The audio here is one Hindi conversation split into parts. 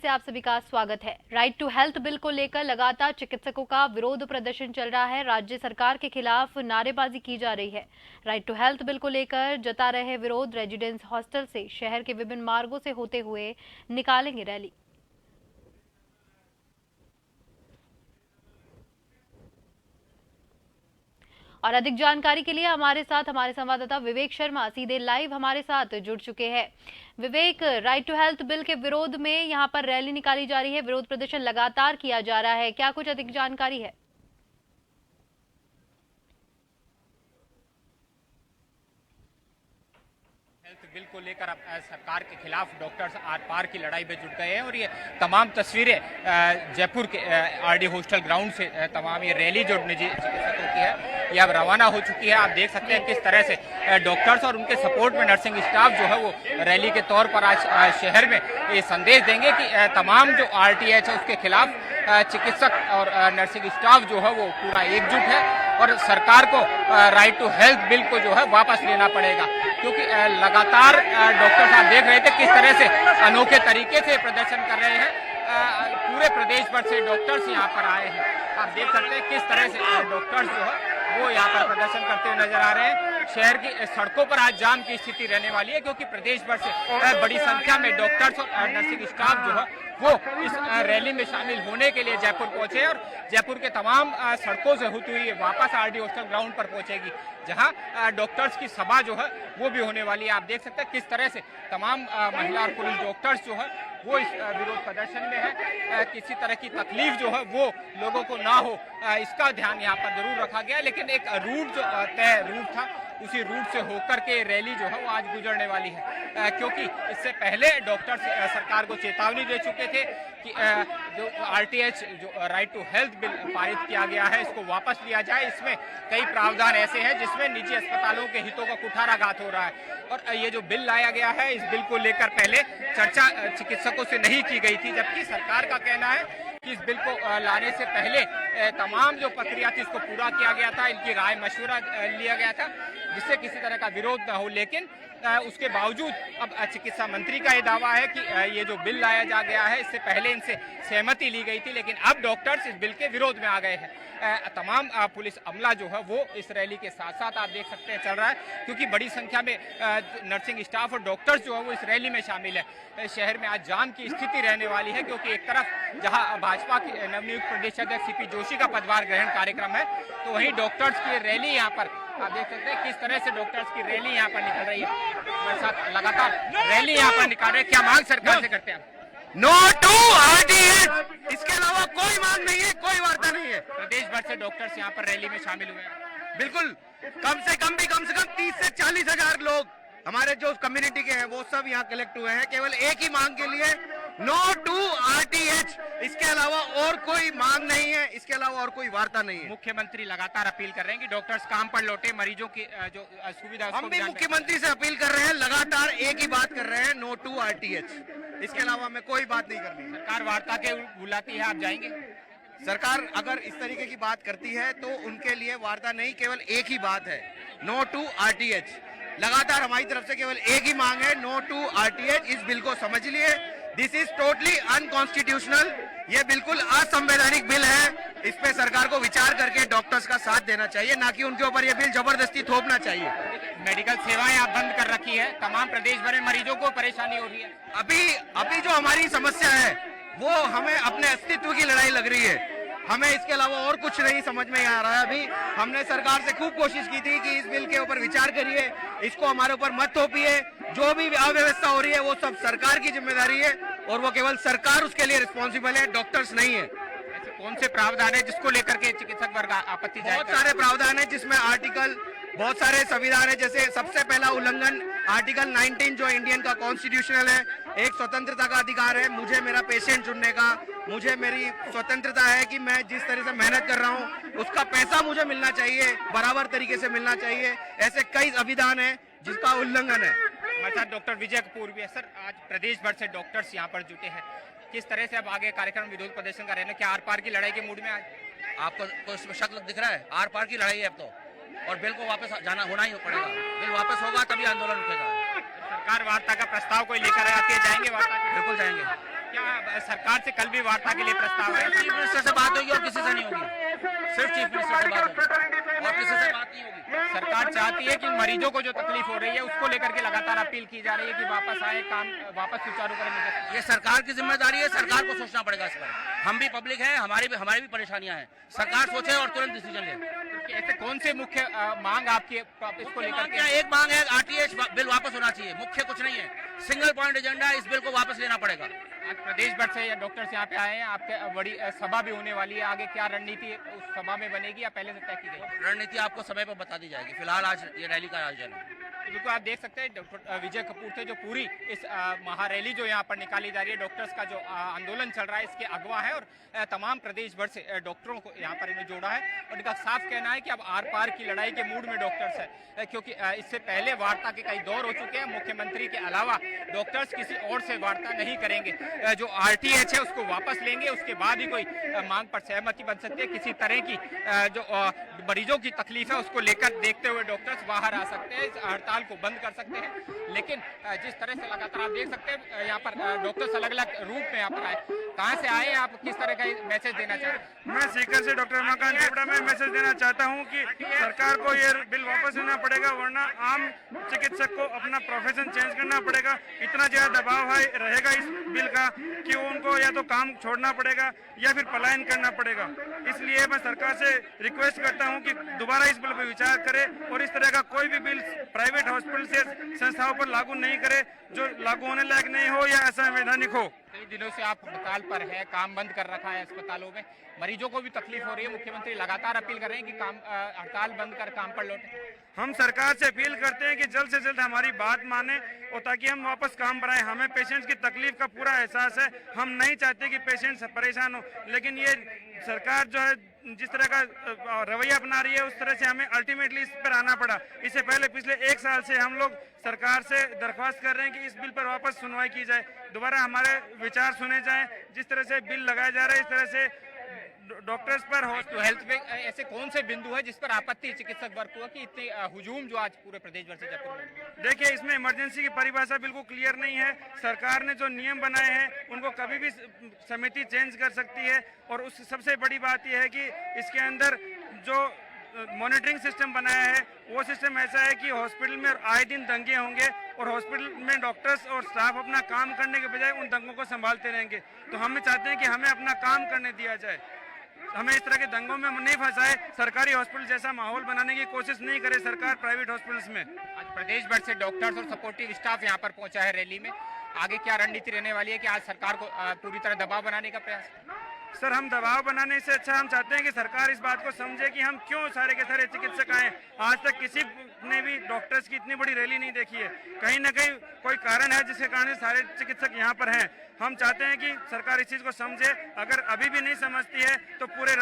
से आप सभी का स्वागत है। राइट टू हेल्थ बिल को लेकर लगातार चिकित्सकों का विरोध प्रदर्शन चल रहा है। राज्य सरकार के खिलाफ नारेबाजी की जा रही है। राइट टू हेल्थ बिल को लेकर जता रहे विरोध रेजिडेंस हॉस्टल से शहर के विभिन्न मार्गों से होते हुए निकालेंगे रैली। और अधिक जानकारी के लिए हमारे साथ हमारे संवाददाता विवेक शर्मा सीधे लाइव हमारे साथ जुड़ चुके हैं। विवेक, राइट टू हेल्थ बिल के विरोध में यहां पर रैली निकाली जा रही है, विरोध प्रदर्शन लगातार किया जा रहा है, क्या कुछ अधिक जानकारी है? बिल को लेकर अब सरकार के खिलाफ डॉक्टर्स आर पार की लड़ाई में जुट गए हैं और ये तमाम तस्वीरें जयपुर के आरडी हॉस्टल ग्राउंड से तमाम ये रैली जो निजी चिकित्सकों की है ये अब रवाना हो चुकी है। आप देख सकते हैं किस तरह से डॉक्टर्स और उनके सपोर्ट में नर्सिंग स्टाफ जो है वो रैली के तौर पर आज शहर में ये संदेश देंगे कि तमाम जो RTH है उसके खिलाफ चिकित्सक और नर्सिंग स्टाफ जो है वो पूरा एकजुट है और सरकार को राइट टू हेल्थ बिल को जो है वापस लेना पड़ेगा, क्योंकि लगातार डॉक्टर साहब देख रहे थे किस तरह से अनोखे तरीके से प्रदर्शन कर रहे हैं। पूरे प्रदेश भर से डॉक्टर्स यहाँ पर आए हैं। आप देख सकते हैं किस तरह से डॉक्टर्स जो है वो यहाँ पर प्रदर्शन करते हुए नजर आ रहे हैं। शहर की सड़कों पर आज जाम की स्थिति रहने वाली है, क्योंकि प्रदेश भर से बड़ी संख्या में डॉक्टर्स और नर्सिंग स्टाफ जो है वो इस रैली में शामिल होने के लिए जयपुर पहुंचे और जयपुर के तमाम सड़कों से होती हुई वापस आरडी हॉस्टल ग्राउंड पर पहुंचेगी, जहां डॉक्टर्स की सभा जो है वो भी होने वाली है। आप देख सकते हैं किस तरह से तमाम महिला और पुरुष डॉक्टर्स जो है वो इस विरोध प्रदर्शन में है। किसी तरह की तकलीफ जो है वो लोगों को ना हो इसका ध्यान यहाँ पर जरूर रखा गया, लेकिन एक रूट जो तय रूट था उसी रूट से होकर के रैली जो है वो आज गुजरने वाली है, क्योंकि इससे पहले डॉक्टर्स सरकार को चेतावनी दे चुके थे कि जो RTH जो राइट टू हेल्थ बिल पारित किया गया है इसको वापस लिया जाए। इसमें कई प्रावधान ऐसे हैं जिसमें निजी अस्पतालों के हितों का कुठाराघात हो रहा है और ये जो बिल लाया गया है इस बिल को लेकर पहले चर्चा चिकित्सकों से नहीं की गई थी, जबकि सरकार का कहना है कि इस बिल को लाने से पहले तमाम जो प्रक्रिया थी इसको पूरा किया गया था, इनकी राय मशवरा लिया गया था जिससे किसी तरह का विरोध न हो। लेकिन उसके बावजूद अब चिकित्सा मंत्री का ये दावा है कि ये जो बिल लाया जा गया है इससे पहले इनसे सहमति ली गई थी, लेकिन अब डॉक्टर्स इस बिल के विरोध में आ गए हैं। तमाम पुलिस अमला जो है वो इस रैली के साथ साथ आप देख सकते हैं चल रहा है, क्योंकि बड़ी संख्या में नर्सिंग स्टाफ और डॉक्टर्स जो है वो इस रैली में शामिल है। शहर में आज जाम की स्थिति रहने वाली है, क्योंकि एक तरफ जहां भाजपा के नवनियुक्त प्रदेश अध्यक्ष CP जोशी का पदभार ग्रहण कार्यक्रम है, तो वहीं डॉक्टर्स की रैली यहाँ पर आप देख सकते हैं किस तरह से डॉक्टर्स की रैली यहाँ पर निकल रही है। हमारे साथ लगातार रैली यहाँ पर निकाल रहे हैं। क्या मांग सरकार से करते हैं? नो टू RTH, इसके अलावा कोई मांग नहीं है, कोई वार्ता नहीं है। प्रदेश भर से डॉक्टर्स यहाँ पर रैली में शामिल हुए हैं। बिल्कुल, कम से कम 30 से 40 हजार लोग हमारे जो कम्युनिटी के हैं वो सब यहाँ कलेक्ट हुए हैं, केवल एक ही मांग के लिए, नो टू RTH। इसके अलावा और कोई मांग नहीं है, इसके अलावा और कोई वार्ता नहीं है। मुख्यमंत्री लगातार अपील कर रहे हैं कि डॉक्टर्स काम पर लौटे, मरीजों की जो सुविधा हम भी मुख्यमंत्री से अपील कर रहे हैं, लगातार एक ही बात कर रहे हैं, नो टू RTH। इसके अलावा हमें कोई बात नहीं करनी। सरकार वार्ता के बुलाती है, आप जाएंगे? सरकार अगर इस तरीके की बात करती है तो उनके लिए वार्ता नहीं, केवल एक ही बात है, नो टू RTH। लगातार हमारी तरफ से केवल एक ही मांग है, नो टू RTH। इस बिल को समझ लिए, दिस इज टोटली अनकॉन्स्टिट्यूशनल, ये बिल्कुल असंवैधानिक बिल है। इस पे सरकार को विचार करके डॉक्टर्स का साथ देना चाहिए, ना कि उनके ऊपर ये बिल जबरदस्ती थोपना चाहिए। मेडिकल सेवाएं आप बंद कर रखी है, तमाम प्रदेश भर में मरीजों को परेशानी हो रही है। अभी जो हमारी समस्या है वो हमें अपने अस्तित्व की लड़ाई लग रही है, हमें इसके अलावा और कुछ नहीं समझ में आ रहा है। अभी हमने सरकार से खूब कोशिश की थी कि इस बिल के ऊपर विचार करिए, इसको हमारे ऊपर मत थोपिए, जो भी अव्यवस्था हो रही है वो सब सरकार की जिम्मेदारी है और वो केवल सरकार उसके लिए रिस्पॉन्सिबल है, डॉक्टर्स नहीं है। ऐसे कौन से प्रावधान है जिसको लेकर के चिकित्सक वर्ग आपत्ति जाहिर? बहुत सारे प्रावधान है जिसमें बहुत सारे संविधान है, जैसे सबसे पहला उल्लंघन आर्टिकल 19 जो इंडियन का कॉन्स्टिट्यूशनल है, एक स्वतंत्रता का अधिकार है, मुझे मेरा पेशेंट चुनने का, मुझे मेरी स्वतंत्रता है कि मैं जिस तरह से मेहनत कर रहा हूँ उसका पैसा मुझे मिलना चाहिए, बराबर तरीके से मिलना चाहिए। ऐसे कई संविधान है जिसका उल्लंघन है। हमारे साथ डॉक्टर विजय कपूर भी है। सर, आज प्रदेश भर से डॉक्टर्स यहाँ पर जुटे हैं, किस तरह से अब आगे कार्यक्रम विरोध प्रदर्शन का रहना, क्या आर पार की लड़ाई के मूड में आज? आपको इसमें शक दिख रहा है? आर पार की लड़ाई है अब तो, और बिल को वापस जाना होना ही पड़ेगा। बिल वापस होगा तभी आंदोलन रुकेगा। सरकार वार्ता का प्रस्ताव कोई लेकर आती है, जाएंगे वार्ता? बिल्कुल जाएंगे। क्या सरकार से कल भी वार्ता के लिए प्रस्ताव है? चीफ मिनिस्टर से बात होगी और किसी से नहीं होगी, सिर्फ चीफ मिनिस्टर से बात होगी और किसी से बात नहीं होगी। सरकार चाहती है कि मरीजों को जो तकलीफ हो रही है उसको लेकर के लगातार अपील की जा रही है कि वापस आए, काम वापस सुचारू करें। ये सरकार की जिम्मेदारी है, सरकार को सोचना पड़ेगा इस पर। हम भी पब्लिक है, हमारी भी परेशानियां हैं, सरकार सोचे और तुरंत डिसीजन ले। ऐसे कौन से मुख्य मांग आपकी इसको लेकर के? एक मांग है, आरटीएच बिल वापस होना चाहिए, मुख्य कुछ नहीं है, सिंगल पॉइंट एजेंडा, इस बिल को वापस लेना पड़ेगा। आज प्रदेश भर से डॉक्टर्स यहाँ पे आए हैं, आपके बड़ी सभा भी होने वाली है, आगे क्या रणनीति उस सभा में बनेगी या पहले से तय की गई? रणनीति आपको समय पर बता दी जाएगी, फिलहाल आज ये रैली का आयोजन है। बिल्कुल आप देख सकते हैं डॉक्टर विजय कपूर थे जो पूरी इस महारैली जो यहाँ पर निकाली जा रही है, डॉक्टर्स का जो आंदोलन चल रहा है इसके अगवा है और तमाम प्रदेश भर से डॉक्टरों को यहाँ पर इन्हें जोड़ा है और इनका साफ कहना है कि अब आर पार की लड़ाई के मूड में डॉक्टर्स है, क्योंकि इससे पहले वार्ता के कई दौर हो चुके हैं। मुख्यमंत्री के अलावा डॉक्टर्स किसी और से वार्ता नहीं करेंगे, जो आरटीएच है उसको वापस लेंगे, उसके बाद ही कोई मांग पर सहमति बन सकती है। किसी तरह की जो मरीजों की तकलीफ है उसको लेकर देखते हुए डॉक्टर्स बाहर आ सकते हैं, इस हड़ताल को बंद कर सकते हैं। लेकिन जिस तरह से लगातार आप देख सकते हैं यहाँ पर डॉक्टर्स अलग अलग रूप में यहाँ पर आए, कहाँ से आए, आप किस तरह का मैसेज देना चाहते हैं? मैं सीकर से डॉक्टर रमाकांत देवड़ा में मैसेज देना चाहता हूँ कि सरकार को ये बिल वापस लेना पड़ेगा, वरना आम चिकित्सक को अपना प्रोफेशन चेंज करना पड़ेगा। इतना ज्यादा दबाव है रहेगा इस बिल का कि उनको या तो काम छोड़ना पड़ेगा या फिर पलायन करना पड़ेगा। इसलिए मैं सरकार से रिक्वेस्ट करता हूं कि दोबारा इस बिल पर विचार करे और इस तरह का कोई भी बिल प्राइवेट हॉस्पिटल से संस्थाओं पर लागू नहीं करे जो लागू होने लायक नहीं हो या असंवैधानिक हो। कई दिनों से आप हड़ताल पर है, काम बंद कर रखा है अस्पतालों में, मरीजों को भी तकलीफ हो रही है, मुख्यमंत्री लगातार अपील कर रहे हैं कि काम हड़ताल बंद कर काम पर लौटे। हम सरकार से अपील करते हैं कि जल्द से जल्द हमारी बात माने और ताकि हम वापस काम पर आए। हमें पेशेंट्स की तकलीफ का पूरा एहसास है, हम नहीं चाहते कि पेशेंट्स परेशान हो, लेकिन ये सरकार जो है जिस तरह का रवैया अपना रही है उस तरह से हमें अल्टीमेटली इस पर आना पड़ा। इससे पहले पिछले 1 साल से हम लोग सरकार से दरख्वास्त कर रहे हैं कि इस बिल पर वापस सुनवाई की जाए, दोबारा हमारे विचार सुने जाएं। जिस तरह से बिल लगाया जा रहा है इस तरह से डॉक्टर्स पर हेल्थ में ऐसे कौन से बिंदु है जिस पर आपत्ति चिकित्सक वर्ग को कि इतनी हुजूम जो आज पूरे प्रदेश भर से जयपुर में? देखिए, इसमें इमरजेंसी की परिभाषा बिल्कुल क्लियर नहीं है। सरकार ने जो नियम बनाए हैं उनको कभी भी समिति चेंज कर सकती है और उस सबसे बड़ी बात यह है कि इसके अंदर जो मॉनिटरिंग सिस्टम बनाया है वो सिस्टम ऐसा है कि हॉस्पिटल में आए दिन दंगे होंगे और हॉस्पिटल में डॉक्टर्स और स्टाफ अपना काम करने के बजाय उन दंगों को संभालते रहेंगे। तो हम चाहते हैं कि हमें अपना काम करने दिया जाए, हमें इस तरह के दंगों में नहीं फंसाए, सरकारी हॉस्पिटल जैसा माहौल बनाने की कोशिश नहीं करे सरकार प्राइवेट हॉस्पिटल्स में। आज प्रदेश भर से डॉक्टर्स और सपोर्टिव स्टाफ यहाँ पर पहुंचा है रैली में, आगे क्या रणनीति रहने वाली है कि आज सरकार को पूरी तरह दबाव बनाने का प्रयास? सर, हम दबाव बनाने से अच्छा हम चाहते हैं कि सरकार इस बात को समझे कि हम क्यों सारे के सारे चिकित्सक आए। आज तक किसी ने भी डॉक्टर्स की इतनी बड़ी रैली नहीं देखी है, कहीं ना कहीं कोई कारण है जिसके कारण सारे चिकित्सक यहाँ पर हैं। हम चाहते हैं कि सरकार इस चीज़ को समझे, अगर अभी भी नहीं समझती है तो पूरे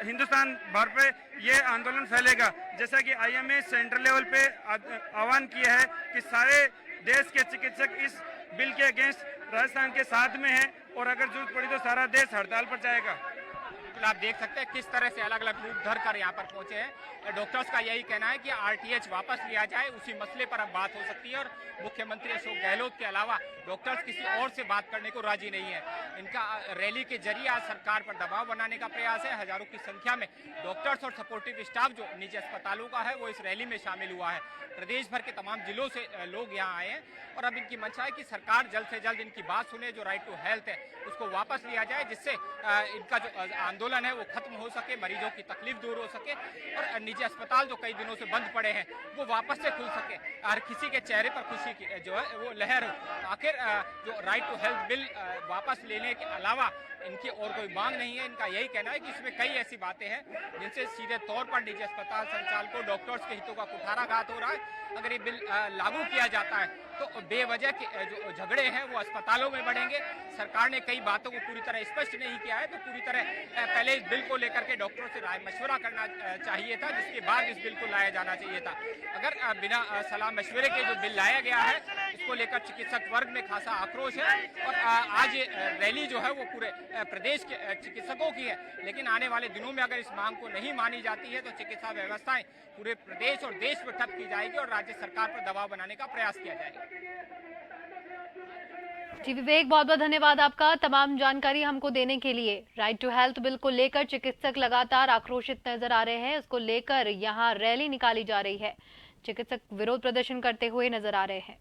हिंदुस्तान भर पे ये आंदोलन फैलेगा। जैसा कि IMA सेंट्रल लेवल पे आह्वान किया है कि सारे देश के चिकित्सक इस बिल के अगेंस्ट राजस्थान के साथ में हैं और अगर जरूरत पड़ी तो सारा देश हड़ताल पर जाएगा। आप देख सकते हैं किस तरह से अलग अलग रूप धर कर यहाँ पर पहुंचे हैं। डॉक्टर्स का यही कहना है कि आरटीएच वापस लिया जाए, उसी मसले पर अब बात हो सकती है और मुख्यमंत्री अशोक गहलोत के अलावा डॉक्टर्स किसी और से बात करने को राजी नहीं है। इनका रैली के जरिए आज सरकार पर दबाव बनाने का प्रयास है। हजारों की संख्या में डॉक्टर्स और सपोर्टिव स्टाफ जो निजी अस्पतालों का है वो इस रैली में शामिल हुआ है। प्रदेश भर के तमाम जिलों से लोग यहाँ आए हैं और अब इनकी मंशा है कि सरकार जल्द से जल्द इनकी बात सुने, जो राइट टू हेल्थ है उसको वापस लिया जाए, जिससे इनका जो आंदोलन है वो खत्म हो सके, मरीजों की तकलीफ दूर हो सके और निजी अस्पताल जो कई दिनों से बंद पड़े हैं वो वापस से खुल सके और किसी के चेहरे पर खुशी की जो है वो लहर हो। आखिर जो राइट टू हेल्थ बिल वापस लेने के अलावा इनकी और कोई मांग नहीं है। इनका यही कहना है कि इसमें कई ऐसी बातें हैं जिनसे सीधे तौर पर निजी अस्पताल संचालकों, डॉक्टर्स के हितों का कुठाराघात हो रहा है। अगर ये बिल लागू किया जाता है तो बेवजह के जो झगड़े हैं वो अस्पतालों में बढ़ेंगे। सरकार ने कई बातों को पूरी तरह स्पष्ट नहीं किया है, तो पूरी तरह पहले इस बिल को लेकर के डॉक्टरों से राय मशवरा करना चाहिए था, जिसके बाद इस बिल को लाया जाना चाहिए था। अगर बिना सलाह मशवरे के जो बिल लाया गया है इसको लेकर चिकित्सक वर्ग में खासा आक्रोश है और आज ये रैली जो है वो पूरे प्रदेश के चिकित्सकों की है। लेकिन आने वाले दिनों में अगर इस मांग को नहीं मानी जाती है तो चिकित्सा व्यवस्थाएं पूरे प्रदेश और देश में ठप की जाएगी और राज्य सरकार पर दबाव बनाने का प्रयास किया जाएगा। जी विवेक, बहुत बहुत धन्यवाद आपका तमाम जानकारी हमको देने के लिए। राइट टू हेल्थ बिल को लेकर चिकित्सक लगातार आक्रोशित नजर आ रहे हैं, उसको लेकर यहां रैली निकाली जा रही है, चिकित्सक विरोध प्रदर्शन करते हुए नजर आ रहे हैं।